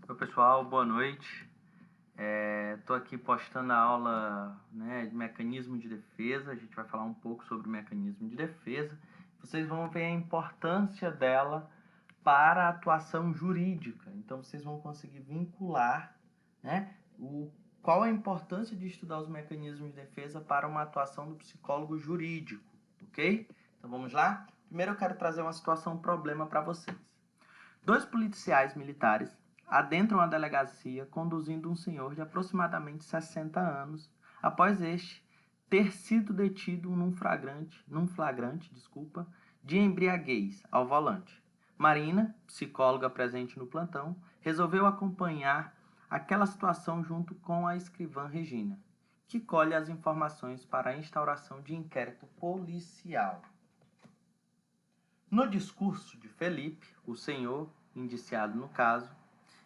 Oi pessoal, boa noite. Estou aqui postando a aula, de mecanismo de defesa. A gente vai falar um pouco sobre o mecanismo de defesa. Vocês vão ver a importância dela para a atuação jurídica. Então vocês vão conseguir vincular, qual a importância de estudar os mecanismos de defesa para uma atuação do psicólogo jurídico, ok? Então vamos lá? Primeiro eu quero trazer uma situação problema para vocês. Dois policiais militares adentram a delegacia conduzindo um senhor de aproximadamente 60 anos, após este ter sido detido num flagrante, de embriaguez ao volante. Marina, psicóloga presente no plantão, resolveu acompanhar aquela situação junto com a escrivã Regina, que colhe as informações para a instauração de inquérito policial. No discurso de Felipe, o senhor indiciado no caso,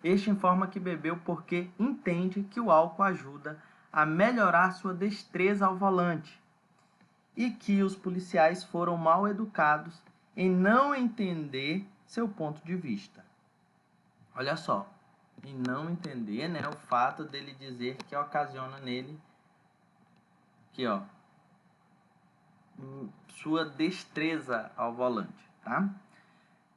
este informa que bebeu porque entende que o álcool ajuda a melhorar sua destreza ao volante e que os policiais foram mal educados em não entender seu ponto de vista. Olha só, em não entender, o fato dele dizer que ocasiona nele aqui, sua destreza ao volante, tá?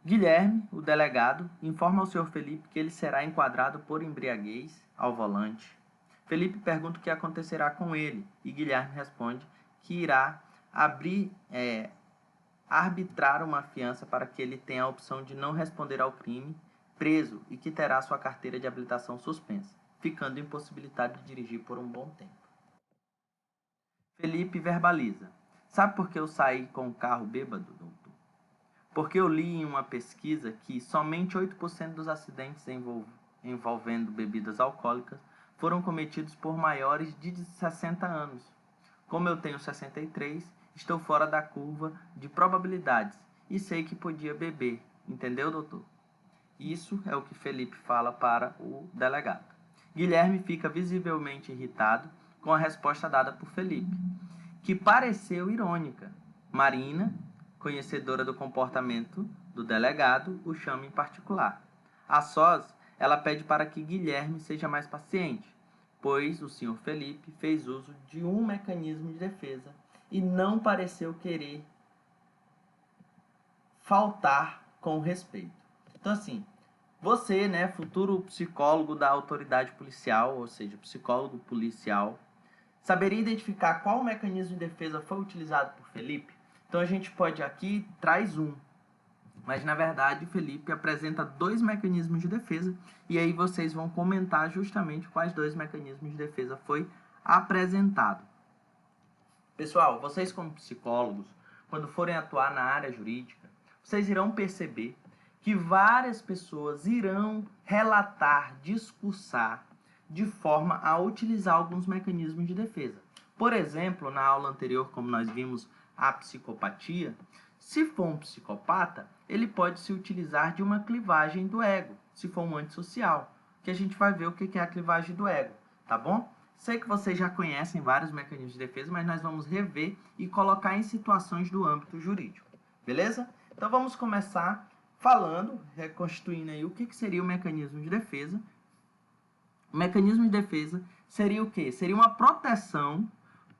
Guilherme, o delegado, informa ao senhor Felipe que ele será enquadrado por embriaguez ao volante. Felipe pergunta o que acontecerá com ele e Guilherme responde que irá arbitrar uma fiança para que ele tenha a opção de não responder ao crime, preso e que terá sua carteira de habilitação suspensa, ficando impossibilitado de dirigir por um bom tempo. Felipe verbaliza: sabe por que eu saí com o carro bêbado, doutor? Porque eu li em uma pesquisa que somente 8% dos acidentes envolvendo bebidas alcoólicas foram cometidos por maiores de 60 anos. Como eu tenho 63, estou fora da curva de probabilidades e sei que podia beber. Entendeu, doutor? Isso é o que Felipe fala para o delegado. Guilherme fica visivelmente irritado com a resposta dada por Felipe, que pareceu irônica. Marina, conhecedora do comportamento do delegado, o chama em particular. A sós, ela pede para que Guilherme seja mais paciente, pois o senhor Felipe fez uso de um mecanismo de defesa e não pareceu querer faltar com respeito. Então, assim, você, futuro psicólogo da autoridade policial, ou seja, psicólogo policial, saberia identificar qual mecanismo de defesa foi utilizado por Felipe? Então a gente pode aqui, traz um, mas na verdade Felipe apresenta dois mecanismos de defesa e aí vocês vão comentar justamente quais dois mecanismos de defesa foi apresentado. Pessoal, vocês como psicólogos, quando forem atuar na área jurídica, vocês irão perceber que várias pessoas irão relatar, discursar de forma a utilizar alguns mecanismos de defesa. Por exemplo, na aula anterior, como nós vimos a psicopatia, se for um psicopata, ele pode se utilizar de uma clivagem do ego, se for um antissocial, que a gente vai ver o que é a clivagem do ego, tá bom? Sei que vocês já conhecem vários mecanismos de defesa, mas nós vamos rever e colocar em situações do âmbito jurídico, beleza? Então vamos começar falando, reconstituindo aí o que seria o mecanismo de defesa. O mecanismo de defesa seria o quê? Seria uma proteção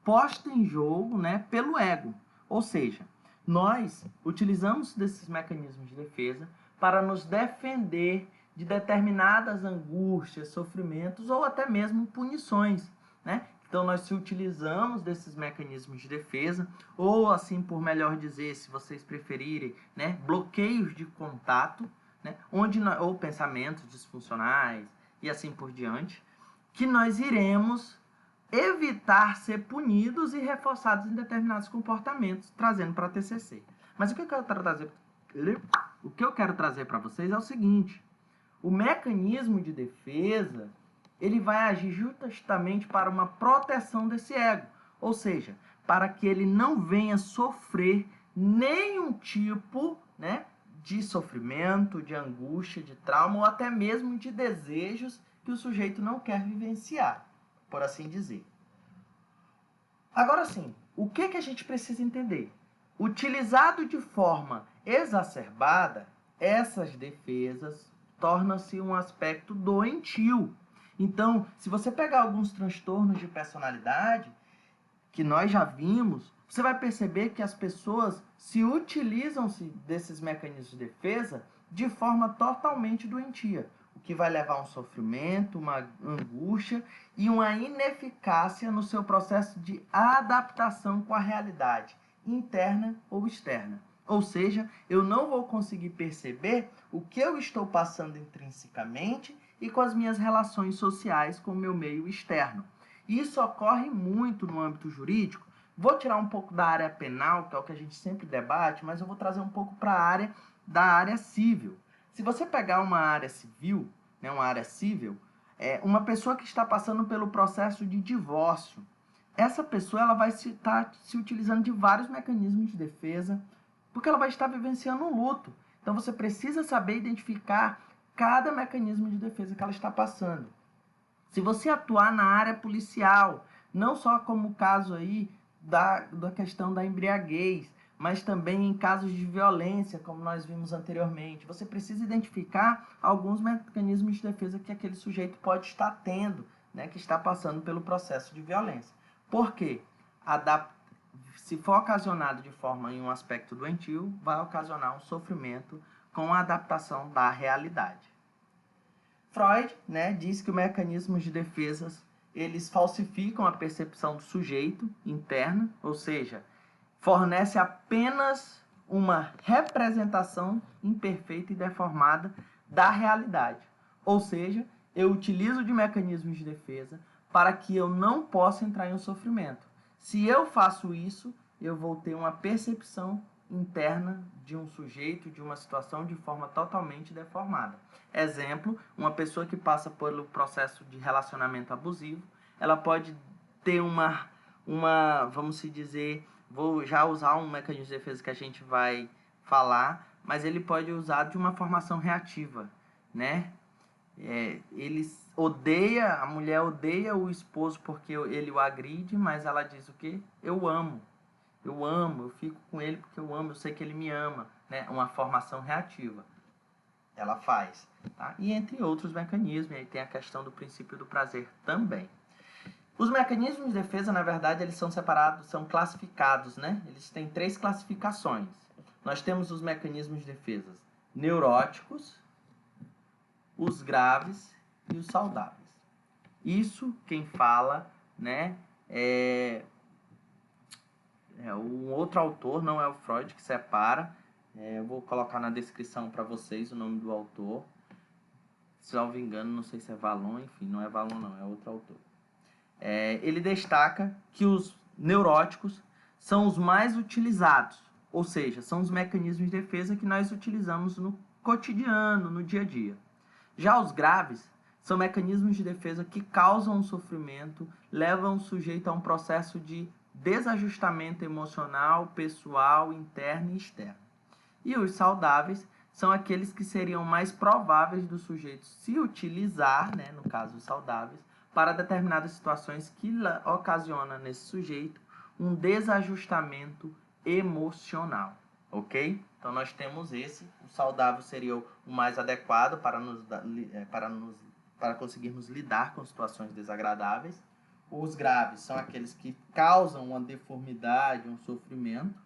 posta em jogo, pelo ego. Ou seja, nós utilizamos desses mecanismos de defesa para nos defender de determinadas angústias, sofrimentos ou até mesmo punições, Então, nós se utilizamos desses mecanismos de defesa, ou assim, por melhor dizer, se vocês preferirem, bloqueios de contato, ou pensamentos disfuncionais e assim por diante, que nós iremos evitar ser punidos e reforçados em determinados comportamentos, trazendo para a TCC. Mas o que eu quero trazer para vocês é o seguinte: o mecanismo de defesa, ele vai agir justamente para uma proteção desse ego, ou seja, para que ele não venha sofrer nenhum tipo, de sofrimento, de angústia, de trauma ou até mesmo de desejos que o sujeito não quer vivenciar, por assim dizer. Agora sim, o que a gente precisa entender? Utilizado de forma exacerbada, essas defesas torna-se um aspecto doentio. Então, se você pegar alguns transtornos de personalidade, que nós já vimos, você vai perceber que as pessoas se utilizam-se desses mecanismos de defesa de forma totalmente doentia, o que vai levar a um sofrimento, uma angústia e uma ineficácia no seu processo de adaptação com a realidade, interna ou externa. Ou seja, eu não vou conseguir perceber o que eu estou passando intrinsecamente e com as minhas relações sociais com o meu meio externo. Isso ocorre muito no âmbito jurídico. Vou tirar um pouco da área penal, que é o que a gente sempre debate, mas eu vou trazer um pouco para a área da área civil. Se você pegar uma área civil, né, uma área civil, uma pessoa que está passando pelo processo de divórcio, essa pessoa ela vai estar se utilizando de vários mecanismos de defesa, porque ela vai estar vivenciando um luto. Então você precisa saber identificar cada mecanismo de defesa que ela está passando. Se você atuar na área policial, não só como o caso aí da questão da embriaguez, mas também em casos de violência, como nós vimos anteriormente, você precisa identificar alguns mecanismos de defesa que aquele sujeito pode estar tendo, né, que está passando pelo processo de violência. Por quê? Se for ocasionado de forma em um aspecto doentio, vai ocasionar um sofrimento com a adaptação da realidade. Freud, né, diz que os mecanismos de defesa eles falsificam a percepção do sujeito interna, ou seja, fornece apenas uma representação imperfeita e deformada da realidade. Ou seja, eu utilizo de mecanismos de defesa para que eu não possa entrar em um sofrimento. Se eu faço isso, eu vou ter uma percepção interna de um sujeito, de uma situação de forma totalmente deformada. Exemplo, uma pessoa que passa pelo processo de relacionamento abusivo, ela pode ter vamos dizer, vou já usar um mecanismo de defesa que a gente vai falar, mas ele pode usar de uma formação reativa, né? A mulher odeia o esposo porque ele o agride, mas ela diz o quê? Eu amo, eu fico com ele porque eu amo, eu sei que ele me ama, né? Uma formação reativa. Ela faz, tá? E entre outros mecanismos, aí tem a questão do princípio do prazer também. Os mecanismos de defesa, na verdade, eles são separados, são classificados, né? Eles têm 3 classificações. Nós temos os mecanismos de defesa neuróticos, os graves e os saudáveis. Isso quem fala, né, um outro autor, não é o Freud, que separa. Eu vou colocar na descrição para vocês o nome do autor. Se não me engano, não sei se é Vallon, enfim, não é Vallon não, é outro autor. Ele destaca que os neuróticos são os mais utilizados, ou seja, são os mecanismos de defesa que nós utilizamos no cotidiano, no dia a dia. Já os graves são mecanismos de defesa que causam um sofrimento, levam o sujeito a um processo de desajustamento emocional, pessoal, interno e externo. E os saudáveis são aqueles que seriam mais prováveis do sujeito se utilizar, né, no caso os saudáveis, para determinadas situações que ocasiona nesse sujeito um desajustamento emocional, ok? Então nós temos o saudável seria o mais adequado para conseguirmos lidar com situações desagradáveis. Os graves são aqueles que causam uma deformidade, um sofrimento,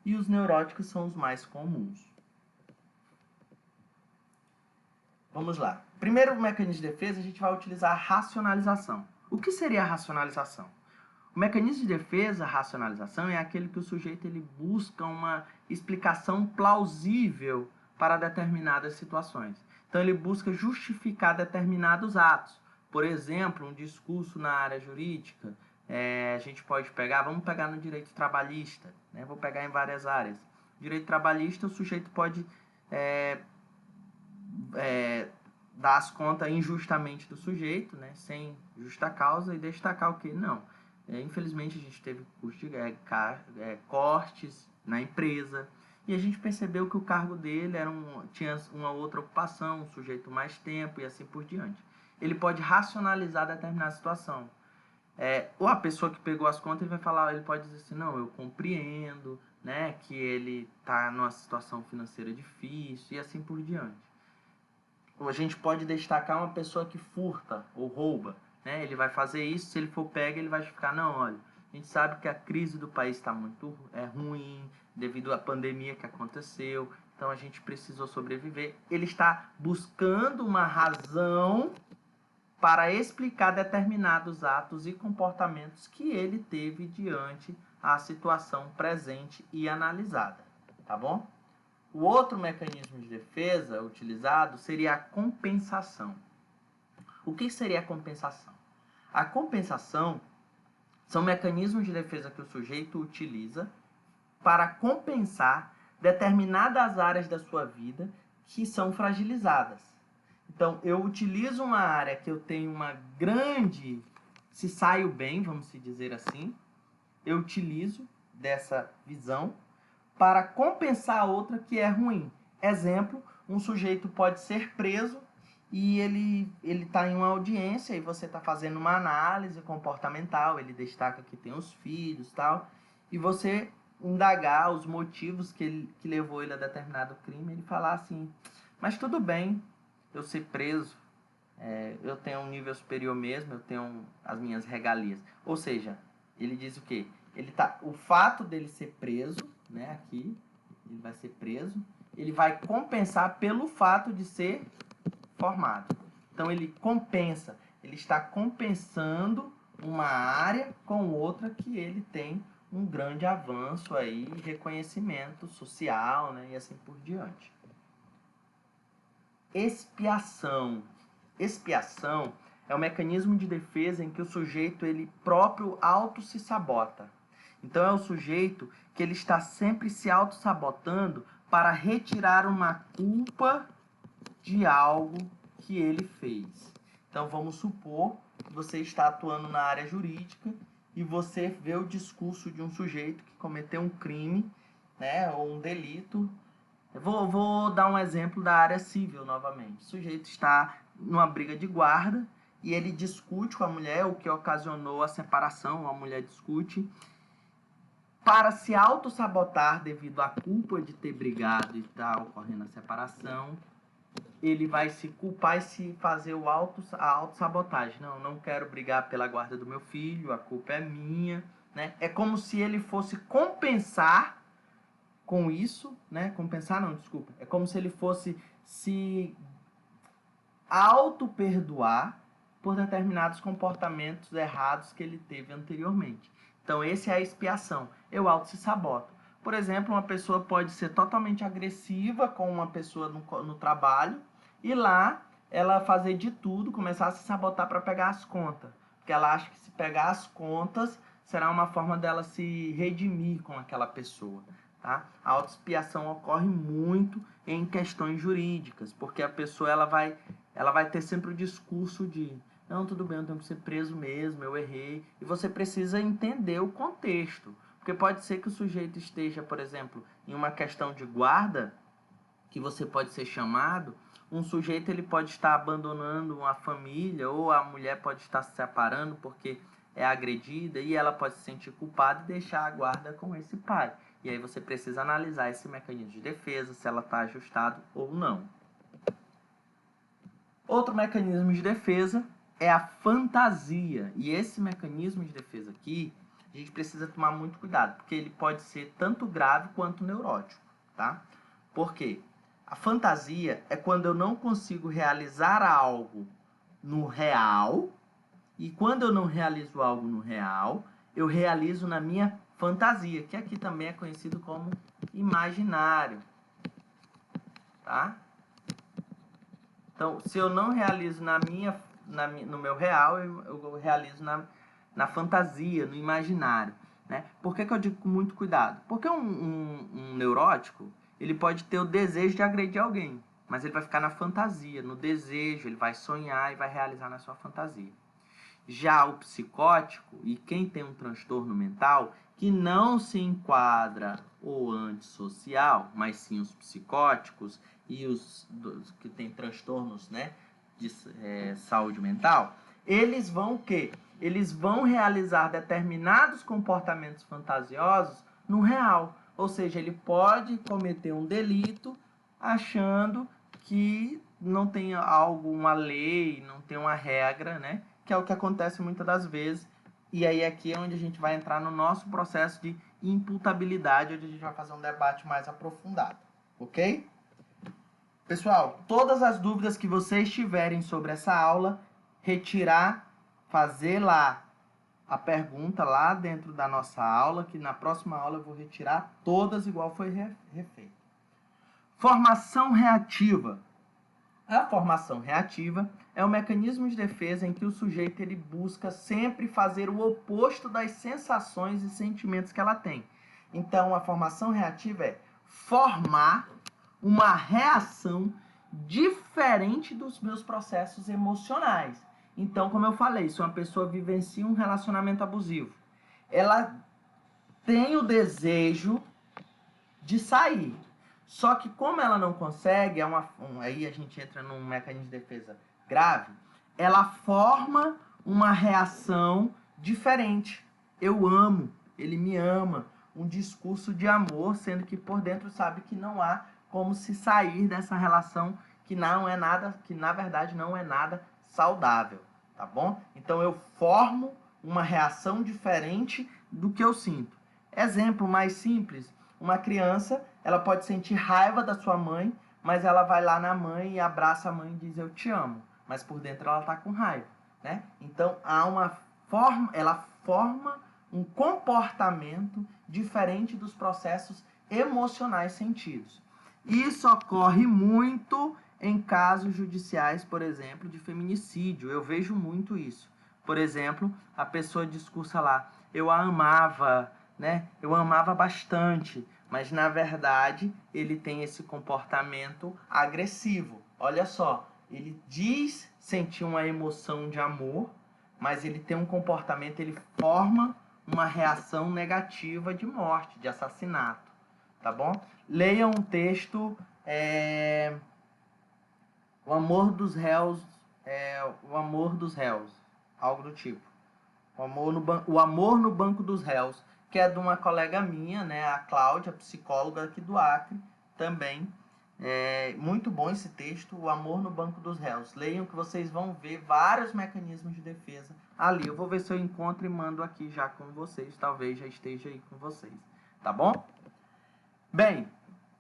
e os neuróticos são os mais comuns. Vamos lá. Primeiro mecanismo de defesa, a gente vai utilizar a racionalização. O que seria a racionalização? O mecanismo de defesa, a racionalização, é aquele que o sujeito ele busca uma explicação plausível para determinadas situações. Então, ele busca justificar determinados atos. Por exemplo, um discurso na área jurídica, a gente pode pegar, vamos pegar no direito trabalhista, né? Vou pegar em várias áreas. Direito trabalhista, o sujeito pode dar as contas injustamente do sujeito, né, sem justa causa, e destacar o que? Não. Infelizmente, a gente teve cortes na empresa, e a gente percebeu que o cargo dele tinha uma outra ocupação, um sujeito mais tempo, e assim por diante. Ele pode racionalizar determinada situação. Ou a pessoa que pegou as contas, ele pode dizer assim, não, eu compreendo, né, que ele está numa situação financeira difícil, e assim por diante. a gente pode destacar uma pessoa que furta ou rouba, né? Ele vai fazer isso, se ele for pego, ele vai ficar, não, olha, a gente sabe que a crise do país está muito ruim, devido à pandemia que aconteceu, então a gente precisou sobreviver. Ele está buscando uma razão para explicar determinados atos e comportamentos que ele teve diante a situação presente e analisada, tá bom? O outro mecanismo de defesa utilizado seria a compensação. O que seria a compensação? A compensação são mecanismos de defesa que o sujeito utiliza para compensar determinadas áreas da sua vida que são fragilizadas. Então, eu utilizo uma área que eu tenho uma grande... Se saio bem, vamos dizer assim, eu utilizo dessa visão para compensar a outra que é ruim. Exemplo, um sujeito pode ser preso e ele está em uma audiência e você está fazendo uma análise comportamental, ele destaca que tem os filhos e tal, e você indagar os motivos que levou ele a determinado crime, ele falar assim, mas tudo bem eu ser preso, eu tenho um nível superior mesmo, eu tenho as minhas regalias. Ou seja, ele diz o quê? O fato dele ser preso, né, aqui, ele vai ser preso, ele vai compensar pelo fato de ser formado. Então ele compensa, ele está compensando uma área com outra que ele tem um grande avanço aí, reconhecimento social, né, e assim por diante. Expiação. Expiação é um mecanismo de defesa em que o sujeito ele próprio auto se sabota. Então é o sujeito que ele está sempre se auto-sabotando para retirar uma culpa de algo que ele fez. Então vamos supor que você está atuando na área jurídica e você vê o discurso de um sujeito que cometeu um crime, né, ou um delito. Eu vou dar um exemplo da área civil novamente. O sujeito está numa briga de guarda e ele discute com a mulher, o que ocasionou a separação, a mulher discute. Para se auto-sabotar devido à culpa de ter brigado e estar ocorrendo a separação, ele vai se culpar e se fazer a auto-sabotagem. Não quero brigar pela guarda do meu filho, a culpa é minha, né? É como se ele fosse compensar com isso, né? Compensar não, desculpa. É como se ele fosse se auto-perdoar por determinados comportamentos errados que ele teve anteriormente. Então, esse é a expiação. Eu auto-se-saboto. Por exemplo, uma pessoa pode ser totalmente agressiva com uma pessoa no trabalho e lá ela fazer de tudo, começar a se sabotar para pegar as contas. Porque ela acha que se pegar as contas será uma forma dela se redimir com aquela pessoa. Tá? A autoexpiação ocorre muito em questões jurídicas, porque a pessoa ela vai ter sempre o discurso de não, tudo bem, eu tenho que ser preso mesmo, eu errei. E você precisa entender o contexto. Porque pode ser que o sujeito esteja, por exemplo, em uma questão de guarda, que você pode ser chamado, um sujeito ele pode estar abandonando uma família, ou a mulher pode estar se separando porque é agredida, e ela pode se sentir culpada e deixar a guarda com esse pai. E aí você precisa analisar esse mecanismo de defesa, se ela está ajustado ou não. Outro mecanismo de defesa é a fantasia. E esse mecanismo de defesa aqui, a gente precisa tomar muito cuidado, porque ele pode ser tanto grave quanto neurótico, tá? Por quê? A fantasia é quando eu não consigo realizar algo no real, e quando eu não realizo algo no real, eu realizo na minha fantasia, que aqui também é conhecido como imaginário, tá? Então, se eu não realizo no meu real, eu realizo na fantasia, no imaginário, né? Por que eu digo com muito cuidado? Porque um neurótico, ele pode ter o desejo de agredir alguém, mas ele vai ficar na fantasia, no desejo, ele vai sonhar e vai realizar na sua fantasia. Já o psicótico, e quem tem um transtorno mental, que não se enquadra o antissocial, mas sim os psicóticos e os que têm transtornos, né, de saúde mental, eles vão o quê? Eles vão realizar determinados comportamentos fantasiosos no real. Ou seja, ele pode cometer um delito achando que não tem algo, uma lei, não tem uma regra, né? Que é o que acontece muitas das vezes. E aí aqui é onde a gente vai entrar no nosso processo de imputabilidade, onde a gente vai fazer um debate mais aprofundado, ok? Pessoal, todas as dúvidas que vocês tiverem sobre essa aula, fazer lá a pergunta lá dentro da nossa aula, que na próxima aula eu vou retirar todas igual foi refeito. Formação reativa. A formação reativa é um mecanismo de defesa em que o sujeito ele busca sempre fazer o oposto das sensações e sentimentos que ela tem. Então, a formação reativa é formar uma reação diferente dos meus processos emocionais. Então, como eu falei, se uma pessoa vivencia um relacionamento abusivo, ela tem o desejo de sair. Só que como ela não consegue, aí a gente entra num mecanismo de defesa grave, ela forma uma reação diferente. Eu amo, ele me ama, um discurso de amor, sendo que por dentro sabe que não há como se sair dessa relação que não é nada, que na verdade não é nada saudável, tá bom? Então eu formo uma reação diferente do que eu sinto. Exemplo mais simples, uma criança, ela pode sentir raiva da sua mãe, mas ela vai lá na mãe e abraça a mãe e diz eu te amo, mas por dentro ela está com raiva, né? Então ela forma um comportamento diferente dos processos emocionais sentidos. Isso ocorre muito em casos judiciais, por exemplo, de feminicídio. Eu vejo muito isso. Por exemplo, a pessoa discursa lá, eu a amava, né? Eu amava bastante, mas na verdade ele tem esse comportamento agressivo. Olha só, ele diz sentir uma emoção de amor, mas ele tem um comportamento, ele forma uma reação negativa de morte, de assassinato, tá bom? Leiam um texto, o amor dos réus, algo do tipo. O amor no banco dos réus, que é de uma colega minha, né, a Cláudia, psicóloga aqui do Acre, também. Muito bom esse texto, O Amor no Banco dos Réus. Leiam que vocês vão ver vários mecanismos de defesa ali. Eu vou ver se eu encontro e mando aqui já com vocês, talvez já esteja aí com vocês, tá bom? Bem,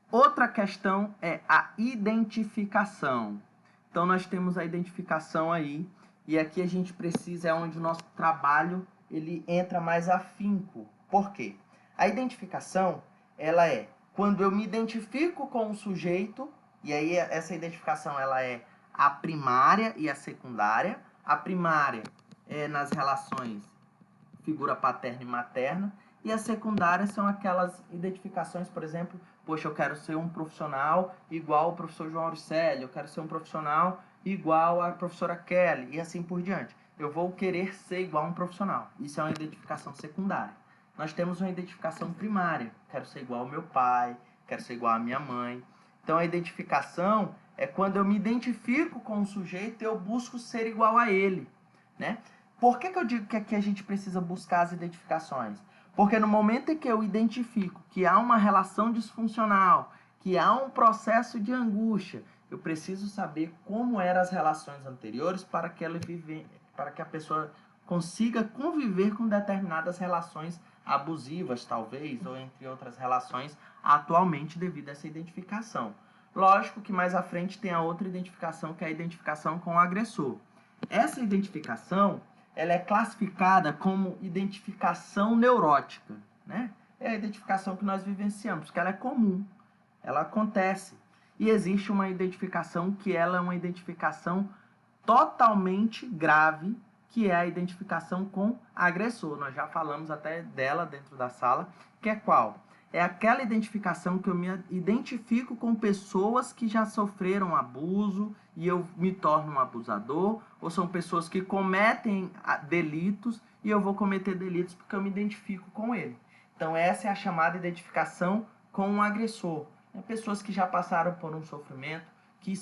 outra questão é a identificação. Então nós temos a identificação aí, e aqui a gente precisa, é onde o nosso trabalho ele entra mais afinco. Por quê? A identificação, ela é quando eu me identifico com o sujeito, e aí essa identificação ela é a primária e a secundária. A primária é nas relações figura paterna e materna, e a secundária são aquelas identificações, por exemplo, poxa, eu quero ser um profissional igual o professor João Auricelli, eu quero ser um profissional igual a professora Kelly, e assim por diante. Eu vou querer ser igual a um profissional. Isso é uma identificação secundária. Nós temos uma identificação primária. Quero ser igual ao meu pai, quero ser igual à minha mãe. Então, a identificação é quando eu me identifico com o sujeito e eu busco ser igual a ele, né? Por que eu digo que aqui a gente precisa buscar as identificações? Porque no momento em que eu identifico que há uma relação disfuncional, que há um processo de angústia, eu preciso saber como eram as relações anteriores para que a pessoa consiga conviver com determinadas relações abusivas, talvez, ou entre outras relações, atualmente devido a essa identificação. Lógico que mais à frente tem a outra identificação, que é a identificação com o agressor. Essa identificação, ela é classificada como identificação neurótica, né? É a identificação que nós vivenciamos, porque ela é comum, ela acontece. E existe uma identificação que ela é uma identificação totalmente grave, que é a identificação com agressor. Nós já falamos até dela dentro da sala, que é qual? É aquela identificação que eu me identifico com pessoas que já sofreram abuso e eu me torno um abusador, ou são pessoas que cometem delitos e eu vou cometer delitos porque eu me identifico com ele. Então essa é a chamada identificação com um agressor. Pessoas que já passaram por um sofrimento, que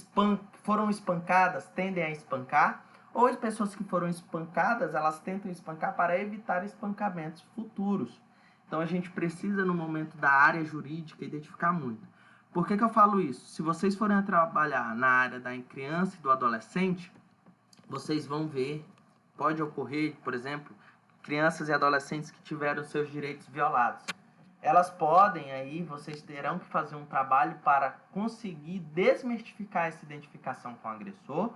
foram espancadas, tendem a espancar, ou as pessoas que foram espancadas, elas tentam espancar para evitar espancamentos futuros. Então a gente precisa, no momento da área jurídica, identificar muito. Por que eu falo isso? Se vocês forem trabalhar na área da criança e do adolescente, vocês vão ver, pode ocorrer, por exemplo, crianças e adolescentes que tiveram seus direitos violados. Elas podem aí, vocês terão que fazer um trabalho para conseguir desmistificar essa identificação com o agressor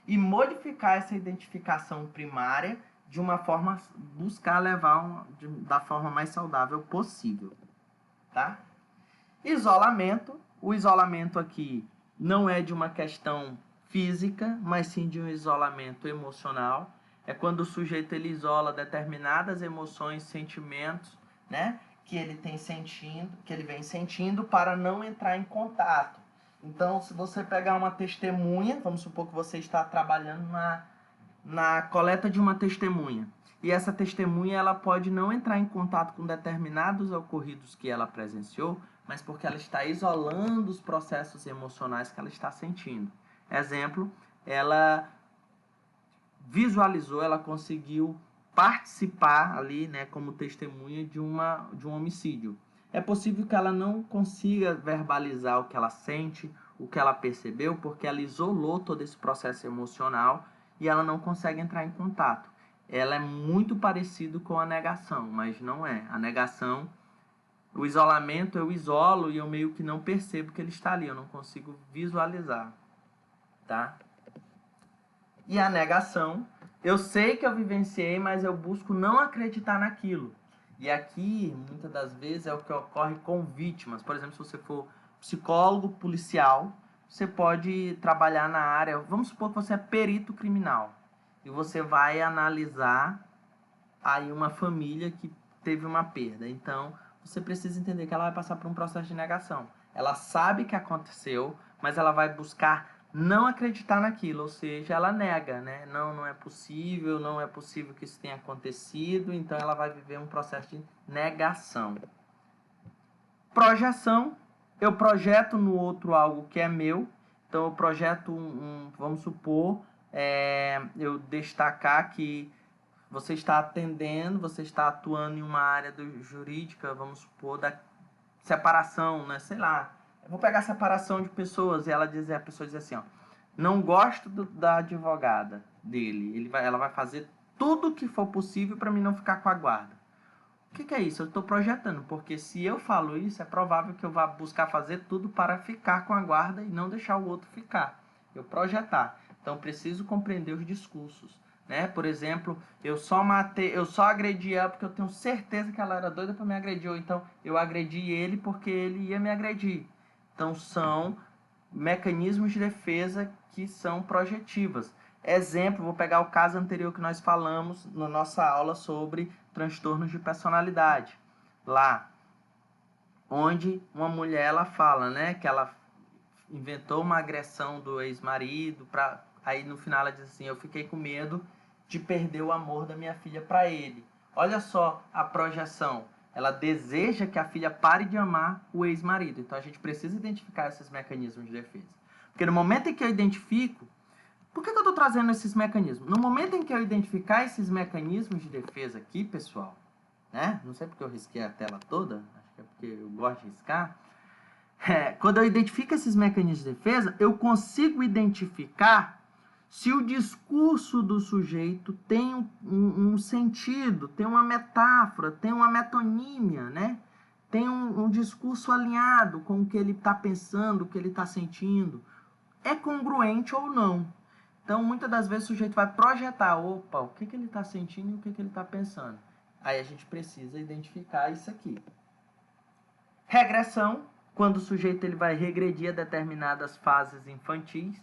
e modificar essa identificação primária de uma forma, buscar levar da forma mais saudável possível, tá? Isolamento. O isolamento aqui não é de uma questão física, mas sim de um isolamento emocional. É quando o sujeito ele isola determinadas emoções, sentimentos, né, que ele vem sentindo para não entrar em contato. Então, se você pegar uma testemunha, vamos supor que você está trabalhando na coleta de uma testemunha, e essa testemunha ela pode não entrar em contato com determinados ocorridos que ela presenciou, mas porque ela está isolando os processos emocionais que ela está sentindo. Exemplo, ela visualizou, ela conseguiu participar ali, né, como testemunha de um homicídio. É possível que ela não consiga verbalizar o que ela sente, o que ela percebeu, porque ela isolou todo esse processo emocional e ela não consegue entrar em contato. Ela é muito parecido com a negação, mas não é. A negação, o isolamento, eu isolo e eu meio que não percebo que ele está ali, eu não consigo visualizar, tá? E a negação, eu sei que eu vivenciei, mas eu busco não acreditar naquilo. E aqui, muitas das vezes, é o que ocorre com vítimas. Por exemplo, se você for psicólogo policial, você pode trabalhar na área, vamos supor que você é perito criminal, e você vai analisar aí uma família que teve uma perda. Então, você precisa entender que ela vai passar por um processo de negação. Ela sabe que aconteceu, mas ela vai buscar não acreditar naquilo, ou seja, ela nega, né? Não é possível, não é possível que isso tenha acontecido, então ela vai viver um processo de negação. Projeção, eu projeto no outro algo que é meu, então eu projeto vamos supor, eu destacar que você está atendendo, você está atuando em uma área jurídica, vamos supor, da separação, né? Sei lá. Eu vou pegar a separação de pessoas e a pessoa diz assim, ó, não gosto da advogada dele. Ela vai fazer tudo o que for possível para mim não ficar com a guarda. O que é isso? Eu estou projetando, porque se eu falo isso, é provável que eu vá buscar fazer tudo para ficar com a guarda e não deixar o outro ficar. Eu projetar. Então, preciso compreender os discursos. Né? Por exemplo, eu só agredi ela porque eu tenho certeza que ela era doida para me agredir, ou então eu agredi ele porque ele ia me agredir. Então são mecanismos de defesa que são projetivas. Exemplo, vou pegar o caso anterior que nós falamos na nossa aula sobre transtornos de personalidade. Lá, onde uma mulher ela fala, né, que ela inventou uma agressão do ex-marido, aí no final ela diz assim, eu fiquei com medo de perder o amor da minha filha para ele. Olha só a projeção. Ela deseja que a filha pare de amar o ex-marido. Então a gente precisa identificar esses mecanismos de defesa. Porque no momento em que eu identifico, por que eu estou trazendo esses mecanismos? No momento em que eu identificar esses mecanismos de defesa aqui, pessoal, né? Não sei porque eu risquei a tela toda, acho que é porque eu gosto de riscar. Quando eu identifico esses mecanismos de defesa, eu consigo identificar se o discurso do sujeito tem um sentido, tem uma metáfora, tem uma metonímia, né? Tem um discurso alinhado com o que ele está pensando, o que ele está sentindo. É congruente ou não. Então, muitas das vezes o sujeito vai projetar, opa, o que ele está sentindo e o que ele está pensando. Aí a gente precisa identificar isso aqui. Regressão, quando o sujeito ele vai regredir a determinadas fases infantis.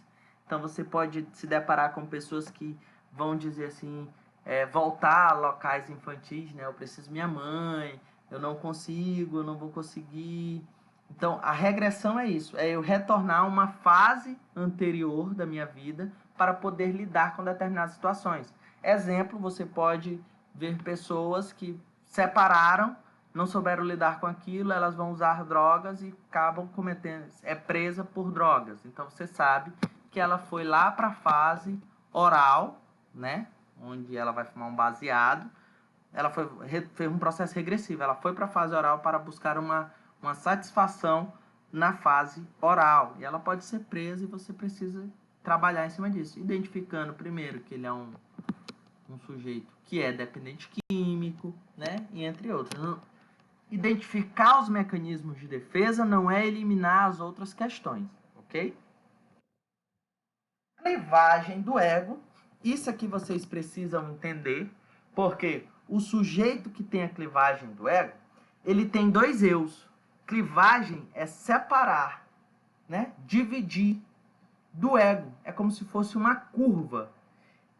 Então, você pode se deparar com pessoas que vão dizer assim, voltar a locais infantis, né? Eu preciso minha mãe, eu não consigo, eu não vou conseguir. Então, a regressão é isso, é eu retornar a uma fase anterior da minha vida para poder lidar com determinadas situações. Exemplo, você pode ver pessoas que separaram, não souberam lidar com aquilo, elas vão usar drogas e acabam presa por drogas. Então, você sabe que ela foi lá para a fase oral, né? Onde ela vai fumar um baseado. Ela fez um processo regressivo. Ela foi para a fase oral para buscar uma satisfação na fase oral. E ela pode ser presa e você precisa trabalhar em cima disso. Identificando primeiro que ele é um sujeito que é dependente químico, né? E entre outros. Identificar os mecanismos de defesa não é eliminar as outras questões, ok? Clivagem do ego. Isso aqui vocês precisam entender, porque o sujeito que tem a clivagem do ego, ele tem dois eus. Clivagem é separar, né? Dividir do ego. É como se fosse uma curva.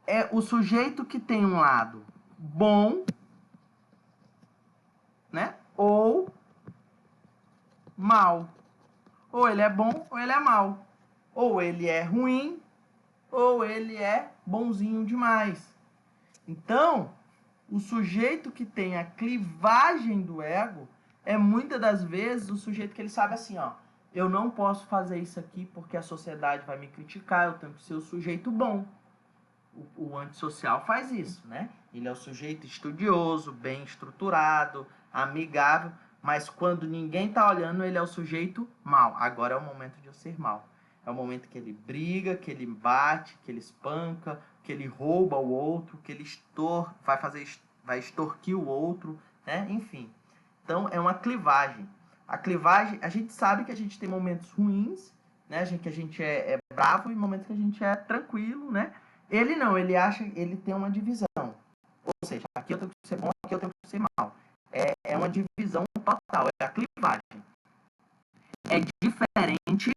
É o sujeito que tem um lado bom, né? Ou mal. Ou ele é bom ou ele é mal. Ou ele é ruim ou ele é bonzinho demais. Então, o sujeito que tem a clivagem do ego é muitas das vezes o sujeito que ele sabe assim, ó, eu não posso fazer isso aqui porque a sociedade vai me criticar, eu tenho que ser o sujeito bom. O antissocial faz isso, né? Ele é o sujeito estudioso, bem estruturado, amigável, mas quando ninguém tá olhando, ele é o sujeito mal. Agora é o momento de eu ser mal. É o momento que ele briga, que ele bate, que ele espanca, que ele rouba o outro, que ele vai extorquir o outro, né? Enfim. Então é uma clivagem. A clivagem, a gente sabe que a gente tem momentos ruins, né? Que a gente é bravo e momentos que a gente é tranquilo, né? Ele não, ele acha, ele tem uma divisão. Ou seja, aqui eu tenho que ser bom, aqui eu tenho que ser mal. É uma divisão total, é a clivagem. É diferente,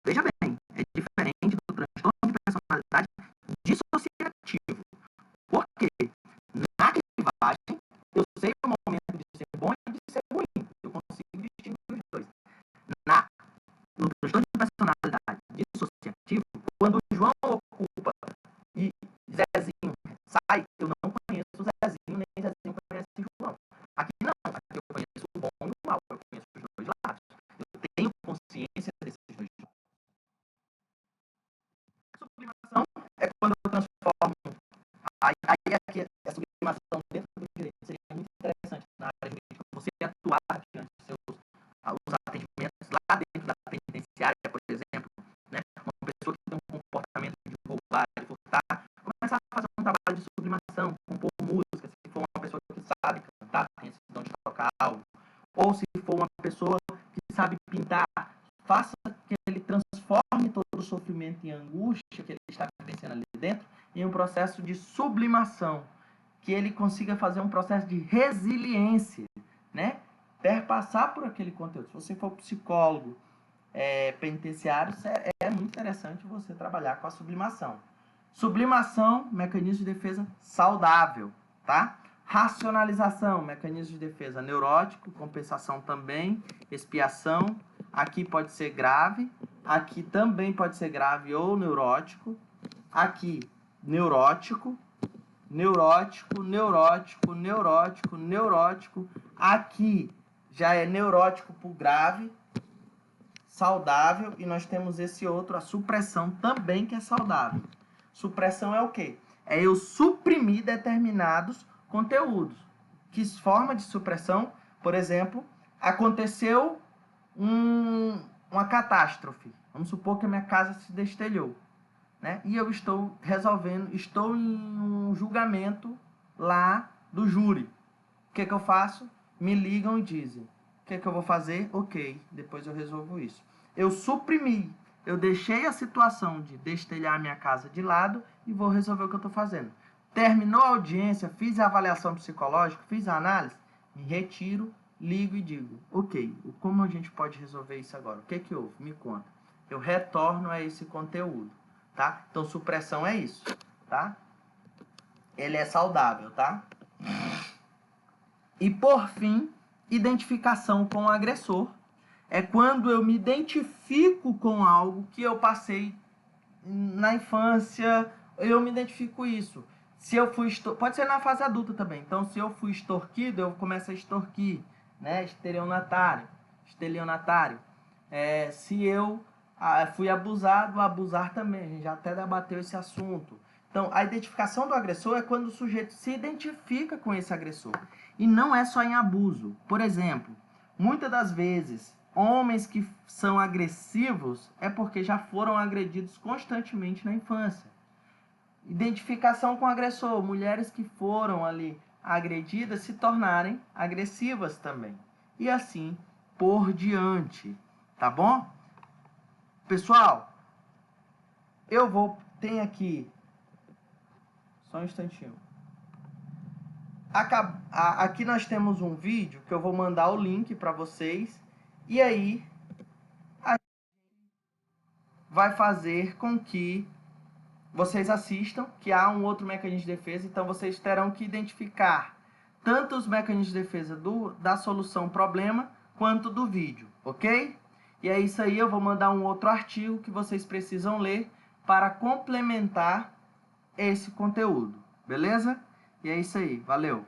veja bem, é diferente do transtorno de personalidade dissociativo. Porque na clivagem, eu sei o momento de ser bom e de ser ruim. Eu consigo distinguir os dois. No transtorno de personalidade dissociativo, quando o João ocupa e Zezinho sai, eu não conheço o Zezinho, nem Zezinho conhece o João. Aqui não, aqui eu conheço o bom e o mal, eu conheço os dois lados. Eu tenho consciência desses dois lados. A sublimação é quando eu transformo. Aí aqui, a sublimação dentro do direito seria muito interessante na área jurídica, você atuar diante dos seus os atendimentos lá dentro da penitenciária, por exemplo, né? Uma pessoa que tem um comportamento de roubar, de furtar, começar a fazer um trabalho de sublimação, compor música, se for uma pessoa que sabe cantar, tem esse dom de tocar algo, ou se for uma pessoa que sabe pintar, faça que ele transforme todo o sofrimento em angústia que ele está vivenciando ali dentro em um processo de sublimação, que ele consiga fazer um processo de resiliência, né? Perpassar por aquele conteúdo. Se você for psicólogo penitenciário, é muito interessante você trabalhar com a sublimação. Sublimação, mecanismo de defesa saudável, tá? Racionalização, mecanismo de defesa neurótico, compensação também, expiação. Aqui pode ser grave, aqui também pode ser grave ou neurótico. Aqui, neurótico, neurótico, neurótico, neurótico, neurótico. Aqui já é neurótico por grave, saudável, e nós temos esse outro, a supressão também, que é saudável. Supressão é o quê? É eu suprimir determinados conteúdos. Que forma de supressão? Por exemplo, aconteceu uma catástrofe. Vamos supor que a minha casa se destelhou, né? E eu estou estou em um julgamento lá do júri. O que eu faço? Me ligam e dizem: o que eu vou fazer? Ok, depois eu resolvo isso. Eu suprimi, eu deixei a situação de destelhar a minha casa de lado e vou resolver o que eu estou fazendo. Terminou a audiência, fiz a avaliação psicológica, fiz a análise, me retiro, ligo e digo: ok, como a gente pode resolver isso agora? O que houve? Me conta. Eu retorno a esse conteúdo, tá? Então, supressão é isso, tá? Ele é saudável, tá? E, por fim, identificação com o agressor. É quando eu me identifico com algo que eu passei na infância, eu me identifico com isso. Se eu fui pode ser na fase adulta também. Então, se eu fui extorquido, eu começo a extorquir, né? Estelionatário. Se eu fui abusado, abusar também. A gente já até debateu esse assunto. Então, a identificação do agressor é quando o sujeito se identifica com esse agressor. E não é só em abuso. Por exemplo, muitas das vezes, homens que são agressivos é porque já foram agredidos constantemente na infância. Identificação com o agressor, mulheres que foram ali agredidas se tornarem agressivas também. E assim por diante, tá bom? Pessoal, tem aqui, só um instantinho. Aqui nós temos um vídeo que eu vou mandar o link para vocês. E aí, a gente vai fazer com que vocês assistam, que há um outro mecanismo de defesa. Então, vocês terão que identificar tanto os mecanismos de defesa da solução problema, quanto do vídeo, ok? E é isso aí, eu vou mandar um outro artigo que vocês precisam ler para complementar esse conteúdo, beleza? E é isso aí, valeu!